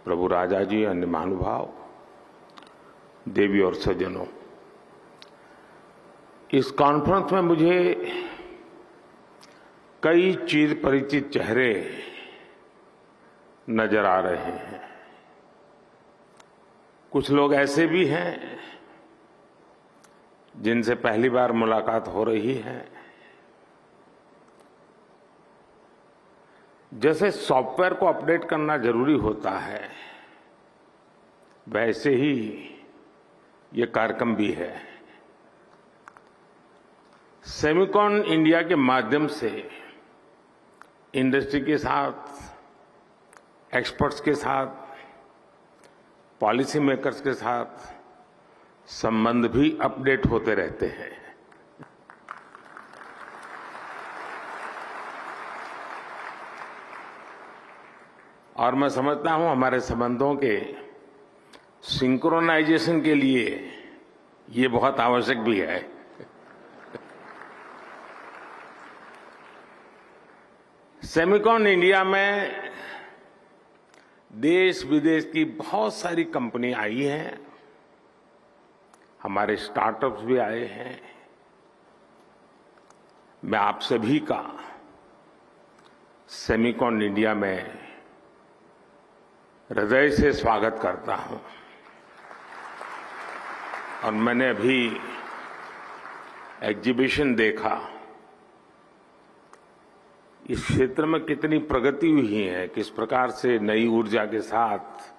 प्रभु राजा जी, अन्य महानुभाव, देवी और सज्जनों, इस कॉन्फ्रेंस में मुझे कई चिर परिचित चेहरे नजर आ रहे हैं। कुछ लोग ऐसे भी हैं जिनसे पहली बार मुलाकात हो रही है। जैसे सॉफ्टवेयर को अपडेट करना जरूरी होता है, वैसे ही ये कार्यक्रम भी है। सेमिकॉन इंडिया के माध्यम से इंडस्ट्री के साथ, एक्सपर्ट्स के साथ, पॉलिसी मेकर्स के साथ संबंध भी अपडेट होते रहते हैं। और मैं समझता हूं हमारे संबंधों के सिंक्रोनाइजेशन के लिए ये बहुत आवश्यक भी है। सेमिकॉन इंडिया में देश विदेश की बहुत सारी कंपनी आई हैं, हमारे स्टार्टअप्स भी आए हैं। मैं आप सभी का सेमिकॉन इंडिया में हृदय से स्वागत करता हूं। और मैंने अभी एग्जीबिशन देखा, इस क्षेत्र में कितनी प्रगति हुई है, किस प्रकार से नई ऊर्जा के साथ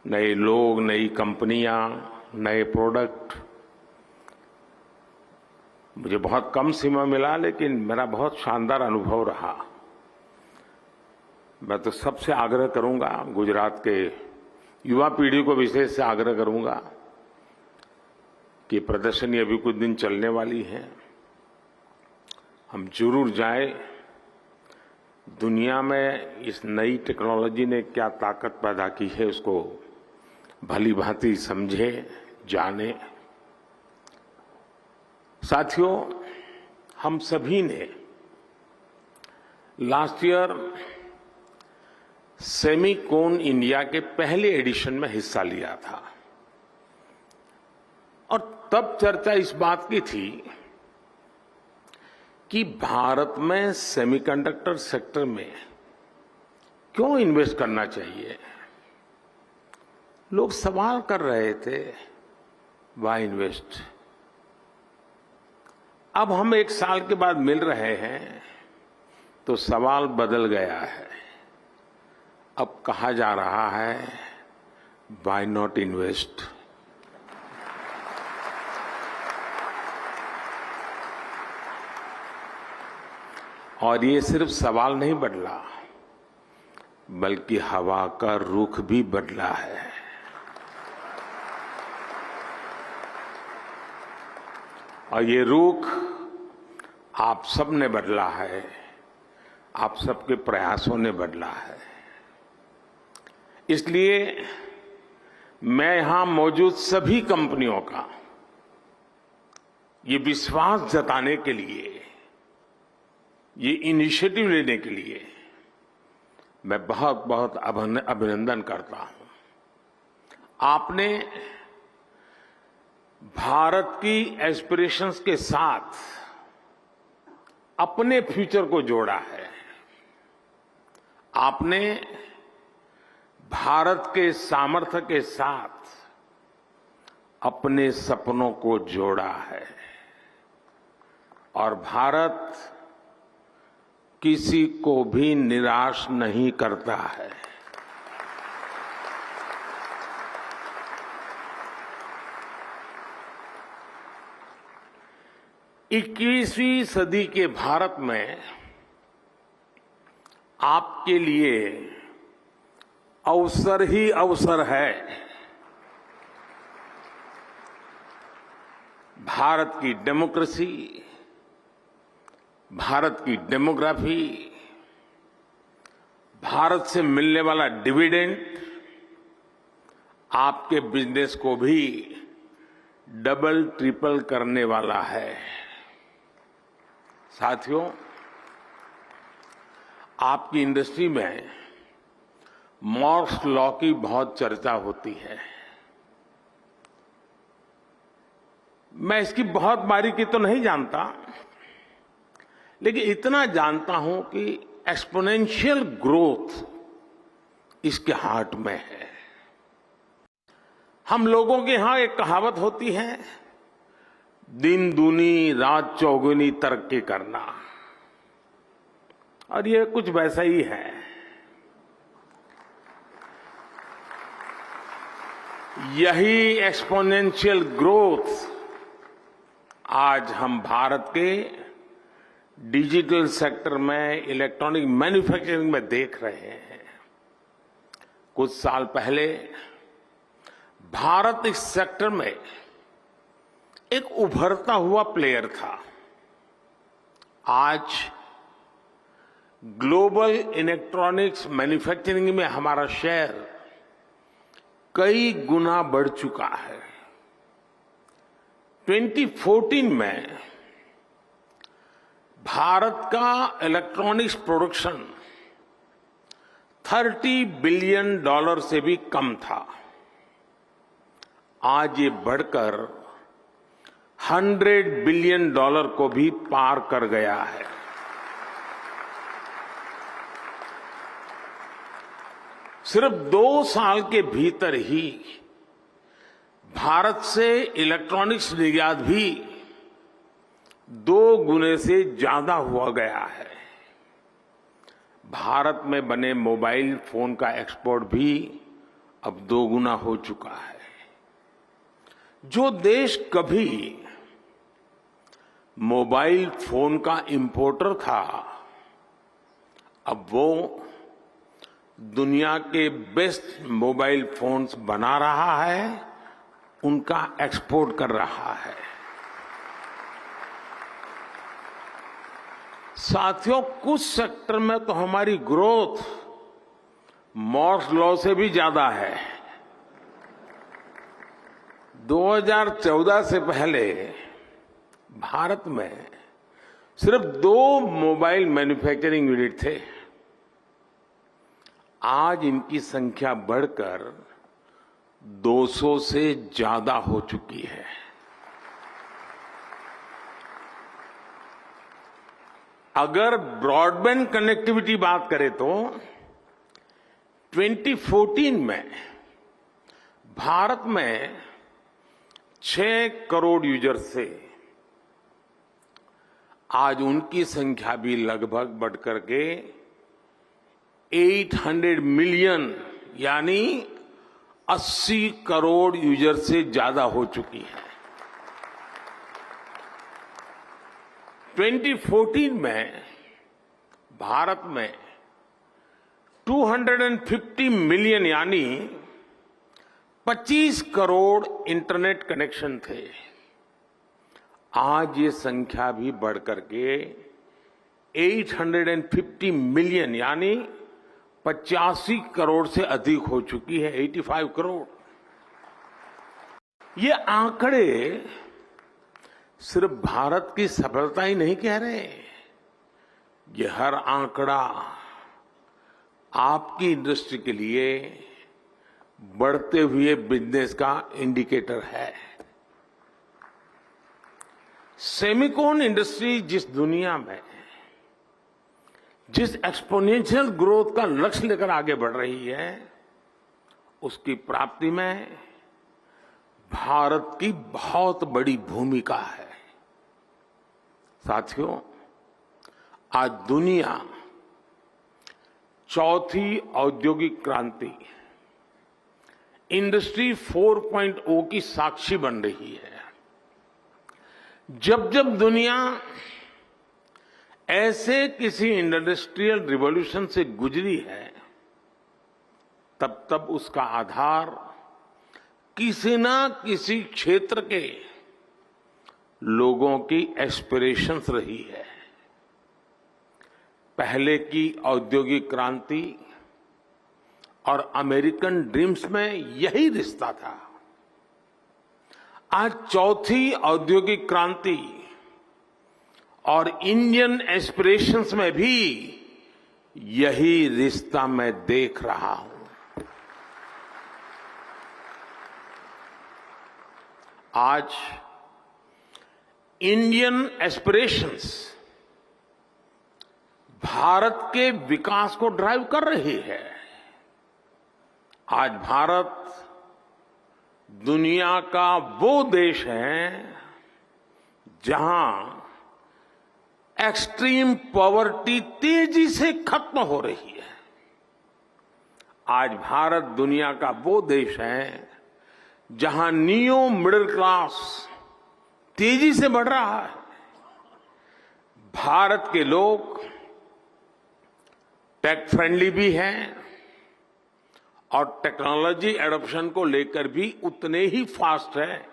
नए लोग, नई कंपनियां, नए प्रोडक्ट। मुझे बहुत कम समय मिला, लेकिन मेरा बहुत शानदार अनुभव रहा। मैं तो सबसे आग्रह करूंगा, गुजरात के युवा पीढ़ी को विशेष से आग्रह करूंगा कि प्रदर्शनी अभी कुछ दिन चलने वाली है, हम जरूर जाएं। दुनिया में इस नई टेक्नोलॉजी ने क्या ताकत पैदा की है, उसको भली भांति समझें, जानें। साथियों, हम सभी ने लास्ट ईयर सेमिकॉन इंडिया के पहले एडिशन में हिस्सा लिया था और तब चर्चा इस बात की थी कि भारत में सेमीकंडक्टर सेक्टर में क्यों इन्वेस्ट करना चाहिए। लोग सवाल कर रहे थे, वाई इन्वेस्ट। अब हम 1 साल के बाद मिल रहे हैं तो सवाल बदल गया है। अब कहा जा रहा है, वाई नॉट इन्वेस्ट। और ये सिर्फ सवाल नहीं बदला, बल्कि हवा का रुख भी बदला है। और ये रुख आप सब ने बदला है, आप सबके प्रयासों ने बदला है। इसलिए मैं यहां मौजूद सभी कंपनियों का ये विश्वास जताने के लिए, ये इनिशिएटिव लेने के लिए मैं बहुत बहुत अभिनंदन करता हूं। आपने भारत की एस्पिरेशंस के साथ अपने फ्यूचर को जोड़ा है। आपने भारत के सामर्थ्य के साथ अपने सपनों को जोड़ा है। और भारत किसी को भी निराश नहीं करता है। इक्कीसवीं सदी के भारत में आपके लिए अवसर ही अवसर है। भारत की डेमोक्रेसी, भारत की डेमोग्राफी, भारत से मिलने वाला डिविडेंड आपके बिजनेस को भी डबल ट्रिपल करने वाला है। साथियों, आपकी इंडस्ट्री में मॉर्स लॉ की बहुत चर्चा होती है। मैं इसकी बहुत बारीकी तो नहीं जानता, लेकिन इतना जानता हूं कि एक्सपोनेंशियल ग्रोथ इसके हार्ट में है। हम लोगों के यहां एक कहावत होती है, दिन दूनी रात चौगुनी तरक्की करना, और ये कुछ वैसा ही है। यही एक्सपोनेंशियल ग्रोथ आज हम भारत के डिजिटल सेक्टर में, इलेक्ट्रॉनिक मैन्युफैक्चरिंग में देख रहे हैं। कुछ साल पहले भारत इस सेक्टर में एक उभरता हुआ प्लेयर था। आज ग्लोबल इलेक्ट्रॉनिक्स मैन्युफैक्चरिंग में हमारा शेयर कई गुना बढ़ चुका है। 2014 में भारत का इलेक्ट्रॉनिक्स प्रोडक्शन $30 बिलियन से भी कम था। आज ये बढ़कर $100 बिलियन को भी पार कर गया है। सिर्फ 2 साल के भीतर ही भारत से इलेक्ट्रॉनिक्स निर्यात भी 2 गुने से ज्यादा हुआ गया है। भारत में बने मोबाइल फोन का एक्सपोर्ट भी अब 2 गुना हो चुका है। जो देश कभी मोबाइल फोन का इंपोर्टर था, अब वो दुनिया के बेस्ट मोबाइल फोन्स बना रहा है, उनका एक्सपोर्ट कर रहा है। साथियों, कुछ सेक्टर में तो हमारी ग्रोथ मॉर्स लॉ से भी ज्यादा है। 2014 से पहले भारत में सिर्फ 2 मोबाइल मैन्युफैक्चरिंग यूनिट थे। आज इनकी संख्या बढ़कर 200 से ज्यादा हो चुकी है। अगर ब्रॉडबैंड कनेक्टिविटी बात करें तो 2014 में भारत में 6 करोड़ यूजर्स थे। आज उनकी संख्या भी लगभग बढ़कर के 800 मिलियन यानी 80 करोड़ यूजर से ज्यादा हो चुकी है। 2014 में भारत में 250 मिलियन यानी 25 करोड़ इंटरनेट कनेक्शन थे। आज ये संख्या भी बढ़कर के 850 मिलियन यानी 85 करोड़ से अधिक हो चुकी है, 85 करोड़। ये आंकड़े सिर्फ भारत की सफलता ही नहीं कह रहे, ये हर आंकड़ा आपकी इंडस्ट्री के लिए बढ़ते हुए बिजनेस का इंडिकेटर है। सेमिकॉन इंडस्ट्री जिस दुनिया में जिस एक्सपोनेंशियल ग्रोथ का लक्ष्य लेकर आगे बढ़ रही है, उसकी प्राप्ति में भारत की बहुत बड़ी भूमिका है। साथियों, आज दुनिया चौथी औद्योगिक क्रांति इंडस्ट्री 4.0 की साक्षी बन रही है। जब जब दुनिया ऐसे किसी इंडस्ट्रियल रिवॉल्यूशन से गुजरी है, तब तब उसका आधार किसी ना किसी क्षेत्र के लोगों की एस्पिरेशंस रही है। पहले की औद्योगिक क्रांति और अमेरिकन ड्रीम्स में यही रिश्ता था। आज चौथी औद्योगिक क्रांति और इंडियन एस्पिरेशंस में भी यही रिश्ता मैं देख रहा हूं। आज इंडियन एस्पिरेशंस भारत के विकास को ड्राइव कर रही है। आज भारत दुनिया का वो देश है जहां एक्सट्रीम पॉवर्टी तेजी से खत्म हो रही है। आज भारत दुनिया का वो देश है जहां नियो मिडिल क्लास तेजी से बढ़ रहा है। भारत के लोग टेक फ्रेंडली भी हैं और टेक्नोलॉजी एडॉप्शन को लेकर भी उतने ही फास्ट है।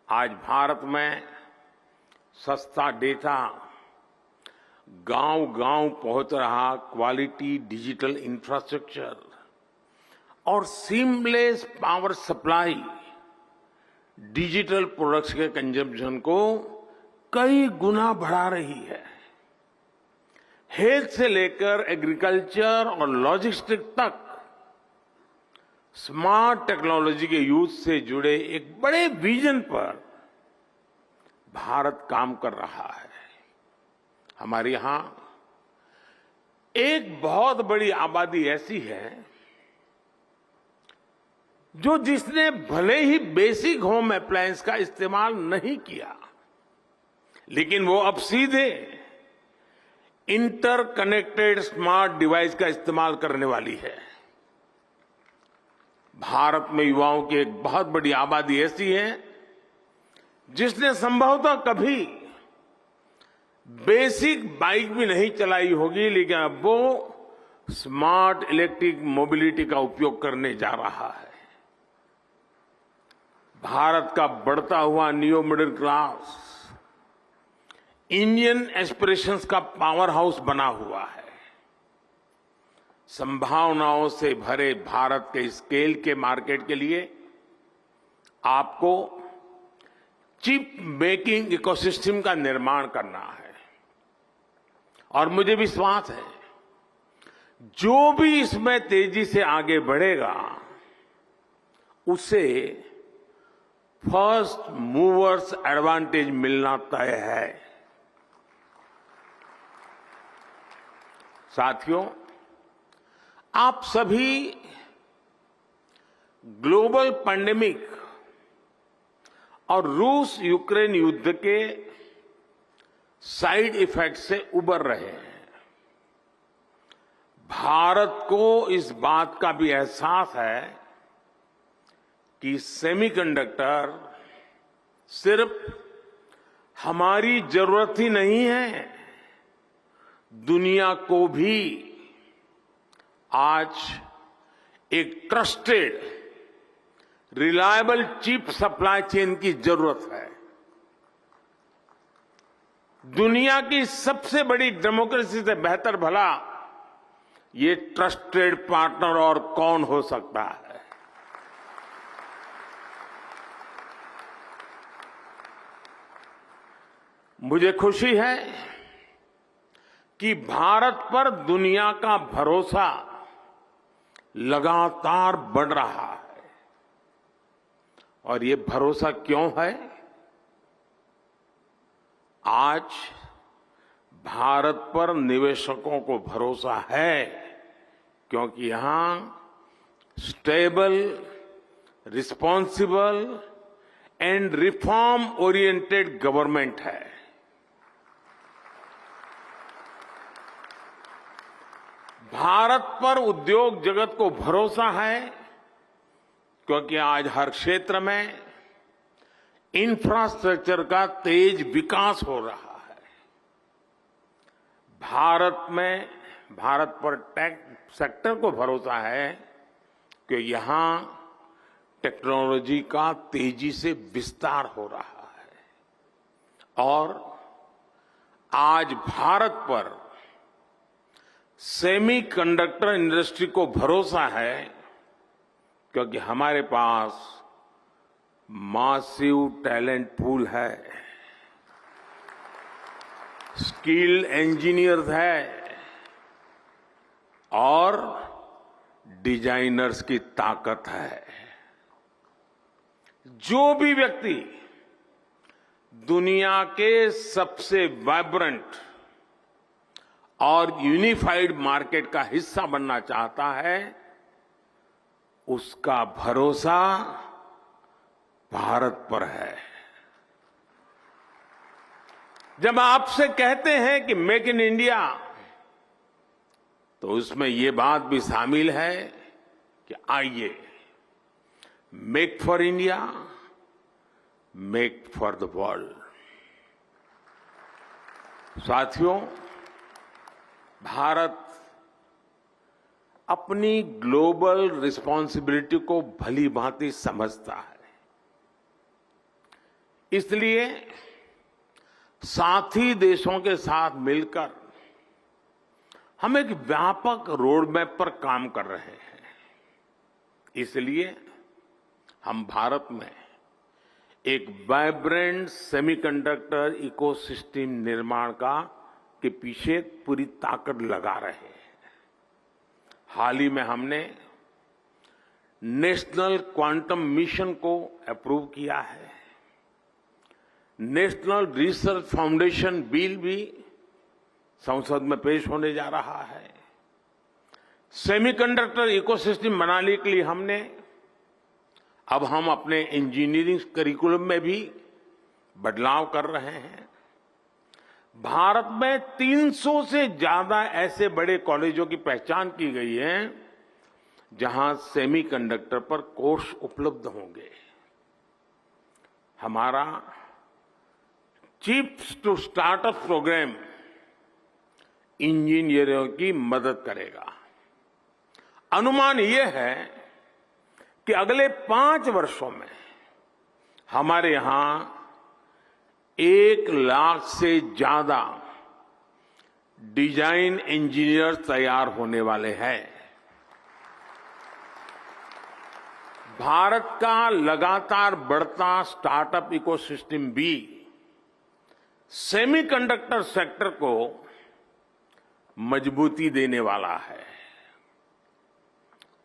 आज भारत में सस्ता डेटा गांव-गांव पहुंच रहा, क्वालिटी डिजिटल इंफ्रास्ट्रक्चर और seamless power supply digital products के कंजम्पशन को कई गुना बढ़ा रही है। हेल्थ से लेकर एग्रीकल्चर और लॉजिस्टिक्स तक स्मार्ट टेक्नोलॉजी के यूज से जुड़े एक बड़े विजन पर भारत काम कर रहा है। हमारे यहां एक बहुत बड़ी आबादी ऐसी है जिसने भले ही बेसिक होम अप्लायंस का इस्तेमाल नहीं किया, लेकिन वो अब सीधे इंटरकनेक्टेड स्मार्ट डिवाइस का इस्तेमाल करने वाली है। भारत में युवाओं की एक बहुत बड़ी आबादी ऐसी है जिसने संभवतः कभी बेसिक बाइक भी नहीं चलाई होगी, लेकिन अब वो स्मार्ट इलेक्ट्रिक मोबिलिटी का उपयोग करने जा रहा है। भारत का बढ़ता हुआ neo middle class Indian aspirations का पावर हाउस बना हुआ है। संभावनाओं से भरे भारत के स्केल के मार्केट के लिए आपको चिप मेकिंग इकोसिस्टम का निर्माण करना है और मुझे विश्वास है जो भी इसमें तेजी से आगे बढ़ेगा उसे फर्स्ट मूवर्स एडवांटेज मिलना तय है। साथियों, आप सभी ग्लोबल पैंडेमिक और रूस यूक्रेन युद्ध के साइड इफेक्ट से उबर रहे हैं। भारत को इस बात का भी एहसास है कि सेमीकंडक्टर सिर्फ हमारी जरूरत ही नहीं है, दुनिया को भी आज एक trusted reliable chip supply chain की जरूरत है। दुनिया की सबसे बड़ी डेमोक्रेसी से बेहतर भला ये ट्रस्टेड पार्टनर और कौन हो सकता है। मुझे खुशी है कि भारत पर दुनिया का भरोसा लगातार बढ़ रहा है। और ये भरोसा क्यों है? आज भारत पर निवेशकों को भरोसा है क्योंकि यहां stable, responsible and reform oriented government है। भारत पर उद्योग जगत को भरोसा है क्योंकि आज हर क्षेत्र में इंफ्रास्ट्रक्चर का तेज विकास हो रहा है। भारत पर टेक सेक्टर को भरोसा है कि यहां टेक्नोलॉजी का तेजी से विस्तार हो रहा है और आज भारत पर सेमीकंडक्टर इंडस्ट्री को भरोसा है क्योंकि हमारे पास मासिव टैलेंट पूल है, स्किल्ड इंजीनियर्स है और डिजाइनर्स की ताकत है। जो भी व्यक्ति दुनिया के सबसे वाइब्रेंट और यूनिफाइड मार्केट का हिस्सा बनना चाहता है, उसका भरोसा भारत पर है। जब आपसे कहते हैं कि मेक इन इंडिया, तो उसमें ये बात भी शामिल है कि आइए make for India, make for the world. साथियों, भारत अपनी ग्लोबल रिस्पॉन्सिबिलिटी को भली भांति समझता है। इसलिए साथी देशों के साथ मिलकर हम एक व्यापक रोड मैप पर काम कर रहे हैं। इसलिए हम भारत में एक वाइब्रेंट सेमीकंडक्टर इकोसिस्टम निर्माण के पीछे पूरी ताकत लगा रहे हैं। हाल ही में हमने नेशनल क्वांटम मिशन को अप्रूव किया है। नेशनल रिसर्च फाउंडेशन बिल भी संसद में पेश होने जा रहा है। सेमीकंडक्टर इकोसिस्टम बनाने के लिए अब हम अपने इंजीनियरिंग करिकुलम में भी बदलाव कर रहे हैं। भारत में 300 से ज्यादा ऐसे बड़े कॉलेजों की पहचान की गई है जहां सेमीकंडक्टर पर कोर्स उपलब्ध होंगे। हमारा चिप्स टू स्टार्टअप प्रोग्राम इंजीनियरों की मदद करेगा। अनुमान यह है कि अगले 5 वर्षों में हमारे यहां 1 लाख से ज्यादा डिजाइन इंजीनियर तैयार होने वाले हैं। भारत का लगातार बढ़ता स्टार्टअप इकोसिस्टम भी सेमीकंडक्टर सेक्टर को मजबूती देने वाला है।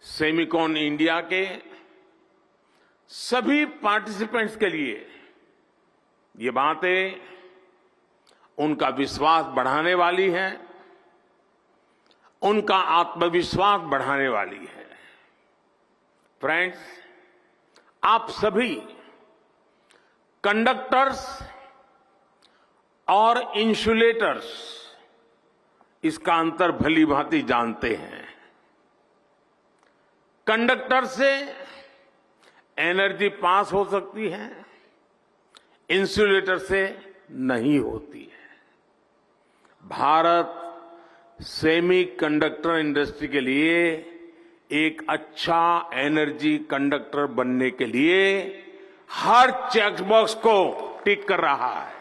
सेमिकॉन इंडिया के सभी पार्टिसिपेंट्स के लिए ये बातें उनका विश्वास बढ़ाने वाली है, उनका आत्मविश्वास बढ़ाने वाली है। फ्रेंड्स, आप सभी कंडक्टर्स और इंसुलेटर्स इसका अंतर भली भांति जानते हैं। कंडक्टर से एनर्जी पास हो सकती है, इंसुलेटर से नहीं होती है। भारत सेमीकंडक्टर इंडस्ट्री के लिए एक अच्छा एनर्जी कंडक्टर बनने के लिए हर चेकबॉक्स को टिक कर रहा है।